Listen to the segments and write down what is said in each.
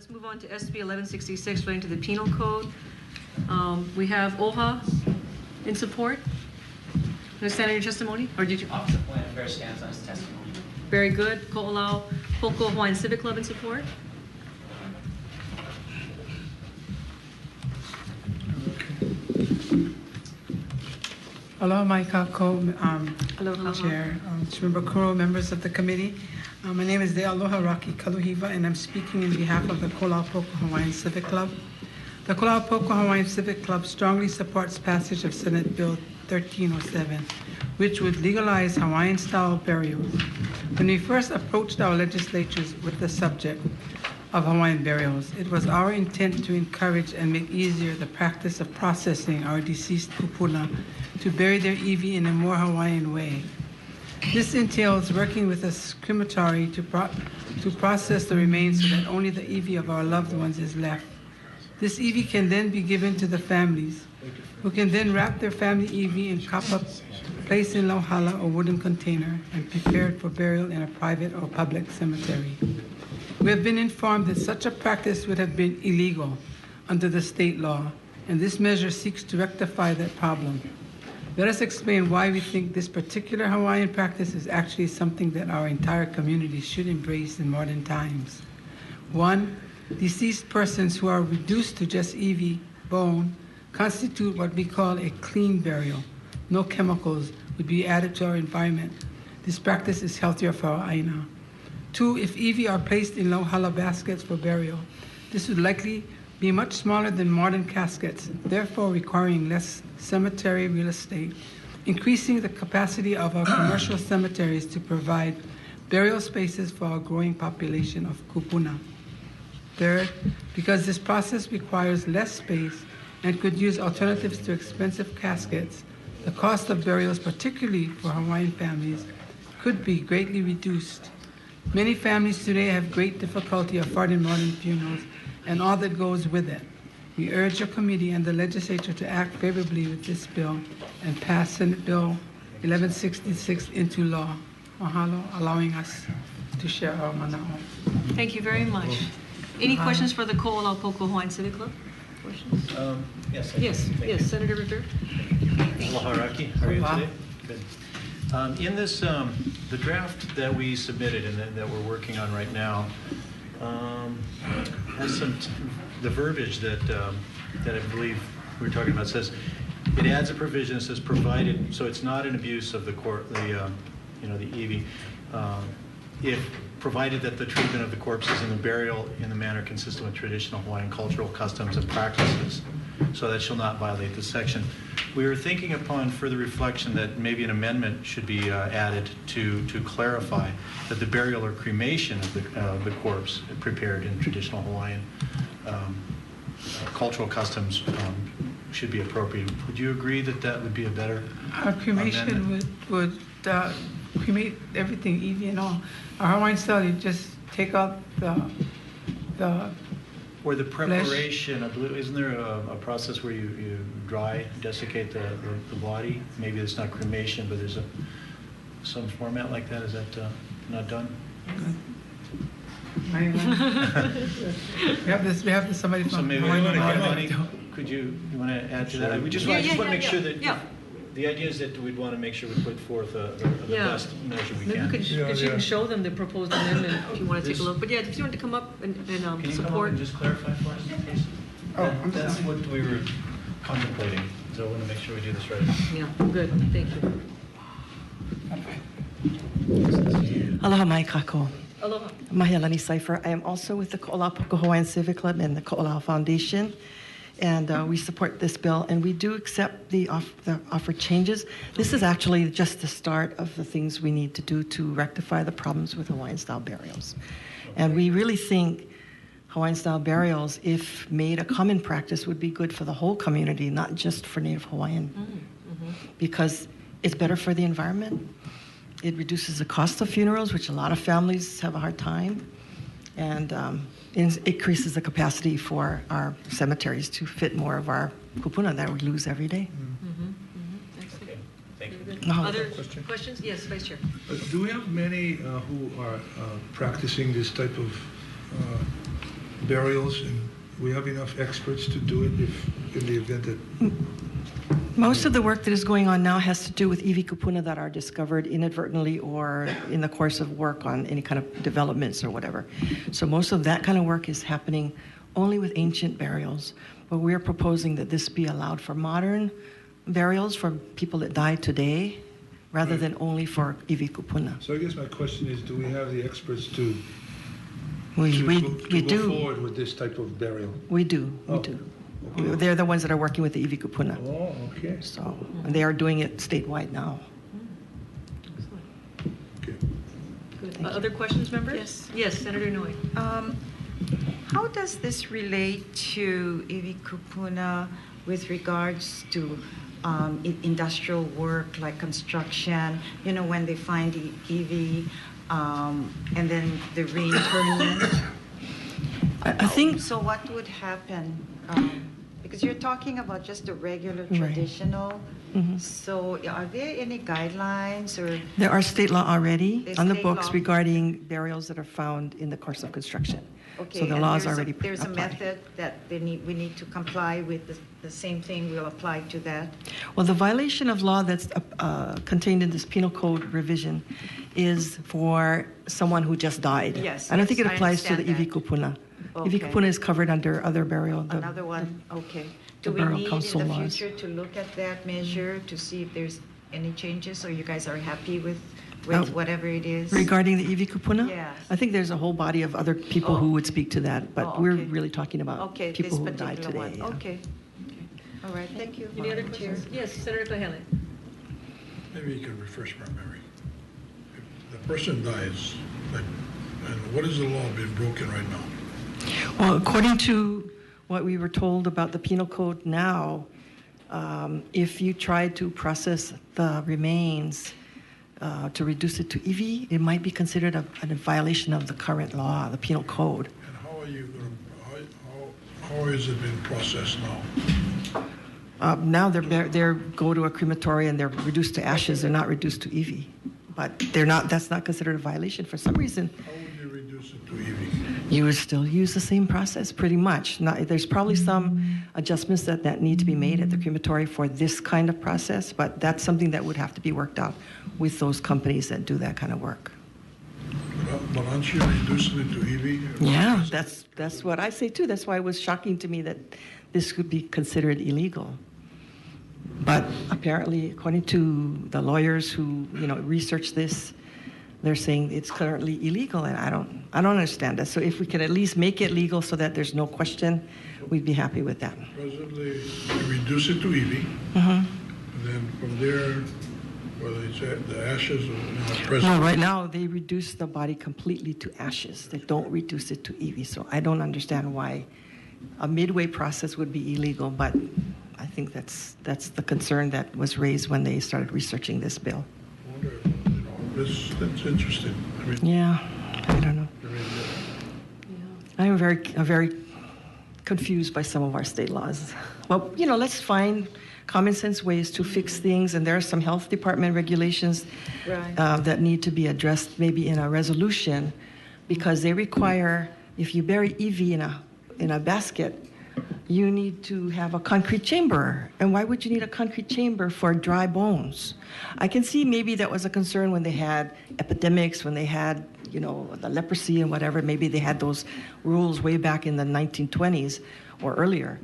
let's move on to SB1166 relating to the penal code. We have OHA in support. Understand your testimony? Or did you? Officer Plan Fair stands on his testimony. Very good. Ko'olau Poko Hawaiian Civic Club in support. Aloha mai kako, Aloha. Chair, Shimabukuro, members of the committee. My name is De'aloha Raki Kaluhiva, and I'm speaking in behalf of the Ko'olaupoku Hawaiian Civic Club. The Ko'olaupoku Hawaiian Civic Club strongly supports passage of Senate Bill 1307, which would legalize Hawaiian-style burials. When we first approached our legislatures with the subject of Hawaiian burials, it was our intent to encourage and make easier the practice of processing our deceased kupuna to bury their iwi in a more Hawaiian way. This entails working with a crematory to process the remains so that only the iwi of our loved ones is left. This iwi can then be given to the families, who can then wrap their family iwi in kapa, placed in lauhala or wooden container, and prepared for burial in a private or public cemetery. We have been informed that such a practice would have been illegal under the state law, and this measure seeks to rectify that problem. Let us explain why we think this particular Hawaiian practice is actually something that our entire community should embrace in modern times. 1, deceased persons who are reduced to just iwi, bone, constitute what we call a clean burial. No chemicals would be added to our environment. This practice is healthier for our aina. 2, if iwi are placed in lauhala baskets for burial, this would likely be much smaller than modern caskets, therefore requiring less cemetery real estate, increasing the capacity of our commercial cemeteries to provide burial spaces for our growing population of kupuna. 3rd, because this process requires less space and could use alternatives to expensive caskets, the cost of burials, particularly for Hawaiian families, could be greatly reduced. Many families today have great difficulty affording modern funerals and all that goes with it. We urge your committee and the legislature to act favorably with this bill and pass Senate Bill 1166 into law. Mahalo, allowing us to share our manao. Thank you very much. Any questions for the Ko'olaupoku Hawaiian Civic Club? Questions? Yes. Yes, Senator Rivera. Aloha Raki, how are you today? Good. In this, the draft that we submitted and that we're working on right now has the verbiage that I believe we were talking about says, it adds a provision that says provided, so it's not an abuse of the court, the iwi, if provided that the treatment of the corpses and the burial in the manner consistent with traditional Hawaiian cultural customs and practices, so that shall not violate this section. We were thinking upon further reflection that maybe an amendment should be added to clarify that the burial or cremation of the corpse prepared in traditional Hawaiian cultural customs should be appropriate. Would you agree that that would be a better cremation amendment? would cremate everything, iwi and all. Our Hawaiian style, you just take out the or the preparation, I believe, isn't there a process where you dry, desiccate the body? Maybe it's not cremation, but there's some format like that. Is that not done? we have this somebody from So maybe could you want to add to that? We just want to make sure that the idea is that we'd want to make sure we put forth the best measure we can. Maybe you can show them the proposed amendment if you want to take a look. But yeah, if you want to come up and can you support. come up and just clarify for us, please? That's what we were contemplating. So I want to make sure we do this right. Yeah, good. Thank you. Aloha mai kako. Aloha. Mahialani Cipher. I am also with the Ko'olaupoku Hawaiian Civic Club and the Ko'olau Foundation. And we support this bill, and we do accept the offered changes. This is actually just the start of the things we need to do to rectify the problems with Hawaiian-style burials. And we really think Hawaiian-style burials, if made a common practice, would be good for the whole community, not just for Native Hawaiian, because it's better for the environment. It reduces the cost of funerals, which a lot of families have a hard time, and increases the capacity for our cemeteries to fit more of our kupuna that we lose every day. Okay, thank you. Other questions? Yes, Vice Chair. Do we have many who are practicing this type of burials, and we have enough experts to do it if, in the event that... Most of the work that is going on now has to do with iwi kupuna that are discovered inadvertently or in the course of work on any kind of developments or whatever. So most of that kind of work is happening only with ancient burials. But we're proposing that this be allowed for modern burials for people that died today, rather than only for iwi kupuna. So I guess my question is, do we have the experts to We go do. forward with this type of burial? We do. We Oh, do. okay. They're the ones that are working with the iwi kupuna. Oh, okay. So and they are doing it statewide now. Okay. Good. Other questions, members? Yes. Yes, Senator Inouye. How does this relate to iwi kupuna with regards to industrial work like construction? You know, when they find the iwi and then the reinternment. I think So what would happen? Because you're talking about just the regular Right. traditional. Mhm. So are there any guidelines or? there are state law already There's on the state books law. regarding burials that are found in the course of construction. Okay, So the and law is there's already there's a applied. method that we need to comply with. The same thing will apply to that. Well, the violation of law that's contained in this penal code revision is for someone who just died. Yes, I don't think it yes, I applies to the understand iwi that. kupuna. Iwi Okay. kupuna is covered under other burial. Another one, okay. Do the we Borough need in Council the laws. future to look at that measure to see if there's any changes, or you guys are happy with whatever it is? Regarding the iwi kupuna? Yes. I think there's a whole body of other people who would speak to that, but Oh, we're okay. really talking about Okay, people this who died particular today. one. yeah. Okay. All right, thank you. Any other Madam Chair. questions? Yes, Senator Kahele. Maybe you can refresh my memory. If the person dies, and what is the law being broken right now? Well, according to what we were told about the penal code now, if you try to process the remains to reduce it to iwi, it might be considered a violation of the current law, the penal code. And how are you going to, how is it being processed now? Now they're go to a crematory and they're reduced to ashes. They're not reduced to iwi, but they're not. That's not considered a violation for some reason. How would you reduce it to EV? You would still use the same process, pretty much. There's probably some adjustments that need to be made at the crematory for this kind of process, but that's something that would have to be worked out with those companies that do that kind of work. But aren't you reducing it to EV? Yeah, that's what I say too. That's why it was shocking to me that this could be considered illegal. But apparently, according to the lawyers who researched this, they're saying it's currently illegal, and I don't understand that. So if we could at least make it legal so that there's no question, we'd be happy with that. Presently, you reduce it to EV, and then from there, whether it's the ashes or present. No, right now they reduce the body completely to ashes. They don't reduce it to EV. So I don't understand why a midway process would be illegal, but I think that's the concern that was raised when they started researching this bill. I wonder, that's interesting. I mean, Yeah, I don't know. I mean, I'm very confused by some of our state laws. Well, let's find common sense ways to fix things, and there are some health department regulations Right. that need to be addressed maybe in a resolution, because they require, if you bury EV in a basket, you need to have a concrete chamber. And why would you need a concrete chamber for dry bones? I can see maybe that was a concern when they had epidemics, when they had, the leprosy and whatever. Maybe they had those rules way back in the 1920s or earlier.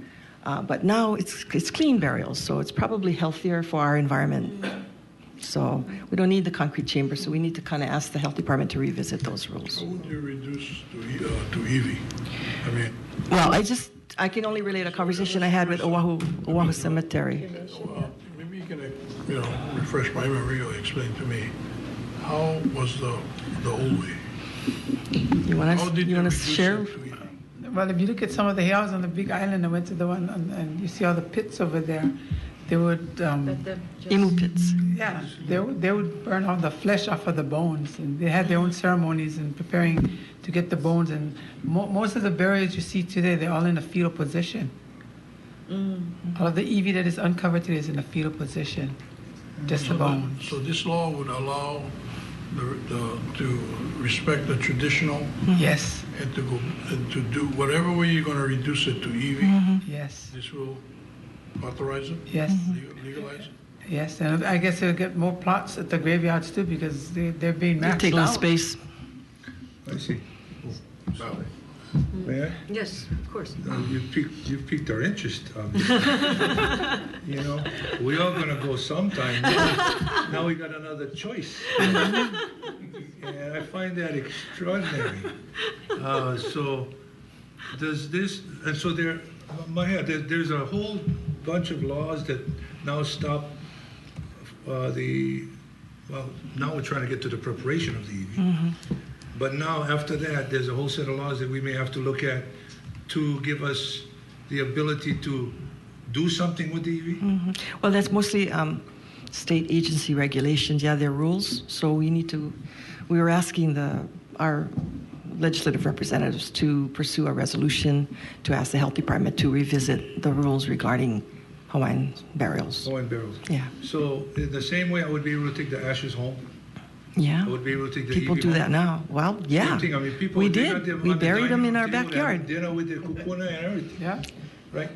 But now it's clean burials, so it's probably healthier for our environment. So we don't need the concrete chamber, so we need to kind of ask the health department to revisit those rules. how would you reduce to EV? I mean, Well, I can only relate a conversation I had with Oahu Cemetery. well, maybe you can, refresh my memory or explain to me, how was the old way? You How want did to you reduce share? it to EV? Well, if you look at some of the hills on the Big Island, I went to the one, and you see all the pits over there. They would, Let them just- Emu pits. yeah, they would burn all the flesh off of the bones, and they had their own ceremonies in preparing to get the bones. And most of the burials you see today, they're all in a fetal position. All of the EV that is uncovered today is in a fetal position, just the bones. So this law would allow to respect the traditional Yes, and to go, and to do whatever way you're gonna reduce it to EV, yes, this will authorize it? yes, Legalize it? yes. And I guess they'll get more plots at the graveyards too because they're being maxed Take less out. space. I see. Valid. May I? Yes, of course. You piqued our interest, obviously. You know, we all gonna go sometime. Now we got another choice. And I find that extraordinary. So does this, and so there's a whole bunch of laws that now stop well, now we're trying to get to the preparation of the EV. But now, after that, there's a whole set of laws that we may have to look at to give us the ability to do something with the EV? Well, that's mostly state agency regulations. Yeah, they're rules. So we were asking our legislative representatives to pursue a resolution to ask the health department to revisit the rules regarding Hawaiian burials. Hawaiian barrels. Yeah. So in the same way, I would be able to take the ashes home. Yeah. I would be able to take the People EV do home. that now. Well, yeah. Same thing. I mean, people, We they did. got them We on the buried them in dining our room table, backyard. having dinner with their kupuna and everything, Yeah. right?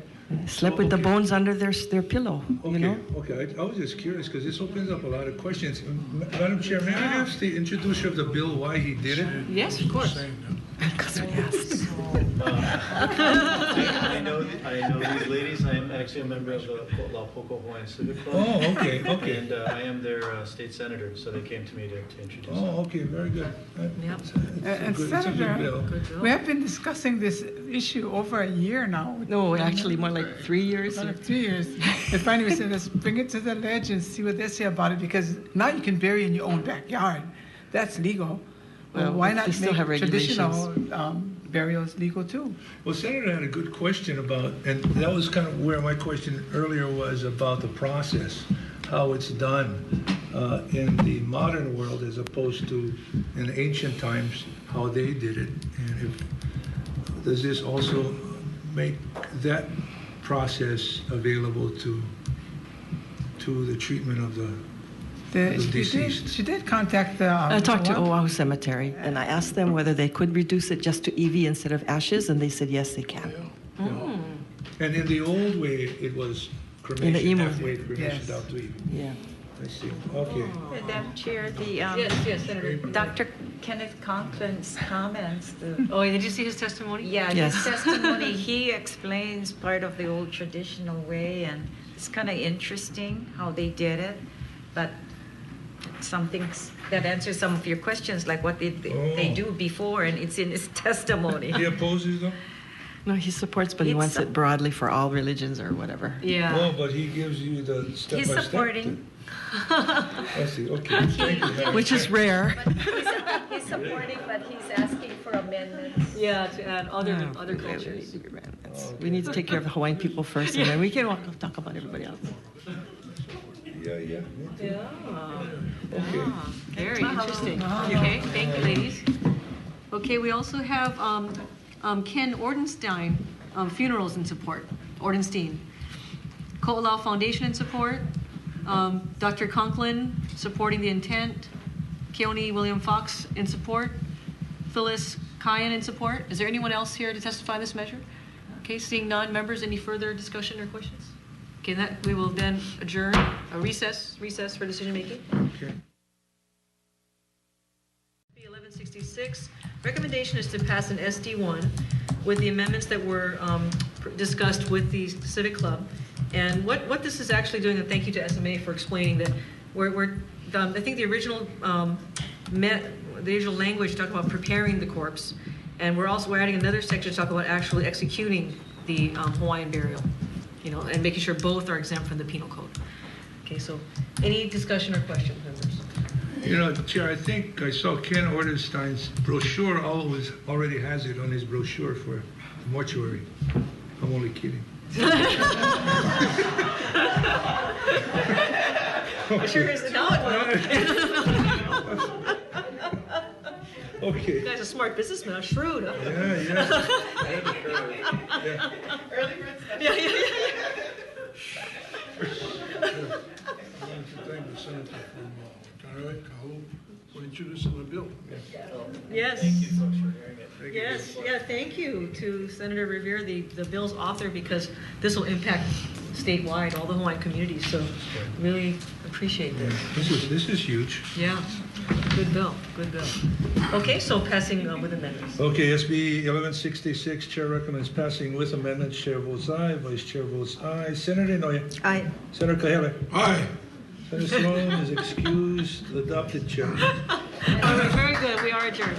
Slept with the Okay. bones under their pillow, Okay, you know? okay. I was just curious because this opens up a lot of questions. Madam Chair, may I ask the introducer of the bill why he did it? Yes, of course. Because we asked. I know these ladies. I am actually a member of the Laupoko Hawaiian Civic Club. Oh, okay, okay. And I am their state senator, so they came to me to introduce them. Oh, okay, very good. Yep. And It's a Senator, good bill. Good bill. we have been discussing this issue over a year now. No, actually, more like 3 years. About 3 years. And finally, we said, let's bring it to the ledge and see what they say about it, because now you can bury in your own backyard. That's legal. Well, Well, why they not still have make regulations. traditional burials legal too? Well, Senator had a good question about, and that was kind of where my question earlier was about the process, how it's done in the modern world as opposed to in ancient times, how they did it. And does this also make that process available to the treatment of the deceased? She did contact the. I talked to Oahu Cemetery, and I asked them whether they could reduce it just to EV instead of ashes, and they said yes, they can. And in the old way, it was In the cremation, emo. halfway cremation Yes. down to EV. Yeah. I see, okay. Madam Chair, Yes, Senator. Dr. Kenneth Conklin's comments, Oh, did you see his testimony? yeah, Yes. his testimony, he explains part of the old traditional way, and it's kind of interesting how they did it, but something that answers some of your questions, like what did they do before, and it's in his testimony. He opposes them? No, he supports, but he It's wants a- it broadly for all religions or whatever. Yeah. No, but he gives you the step by He's step. supporting. I see, okay. Thank you, Madam Which is Chair. rare. He's supporting, but he's asking for amendments. Yeah, to add other Yeah. cultures. We need to take care of the Hawaiian people first, and then we can talk about everybody else. Yeah, yeah. Yeah. Okay. Ah, very interesting. Okay, thank you, ladies. Okay, we also have Ken Ordenstein, Funerals in support, Ordenstein. Ko'olau Foundation in support. Dr. Conklin supporting the intent. Keone William Fox in support. Phyllis Kyan in support. Is there anyone else here to testify this measure? Okay, seeing none, members, any further discussion or questions? Okay, that we will then adjourn, a recess for decision making. Okay. SB1166, recommendation is to pass an SD1 with the amendments that were discussed with the Civic Club. And what this is actually doing, and thank you to SMA for explaining that, I think the original language talked about preparing the corpse, and we're adding another section to talk about actually executing the Hawaiian burial, and making sure both are exempt from the penal code. Okay, so any discussion or questions, members? Chair, I think I saw Ken Ordenstein's brochure already has it on his brochure for mortuary. I'm only kidding. Sure is now it will. Okay. You guys are smart businessmen, are shrewd, huh? Yeah. Yeah. I'd like to thank the senator from Kahele, introducing the bill. Yes. Thank you folks for hearing it. Yes, yeah, thank you to Senator Revere, the bill's author, because this will impact statewide, all the Hawaiian communities, so really appreciate this. This is huge. Yeah, good bill, good bill. Okay, so passing with amendments. Okay, SB 1166, Chair recommends passing with amendments. Chair votes aye, Vice Chair votes aye. Senator Inouye. Aye. Senator Kahele. Aye. Senator Slom is excused, adopted, Chair. All right, very good, we are adjourned.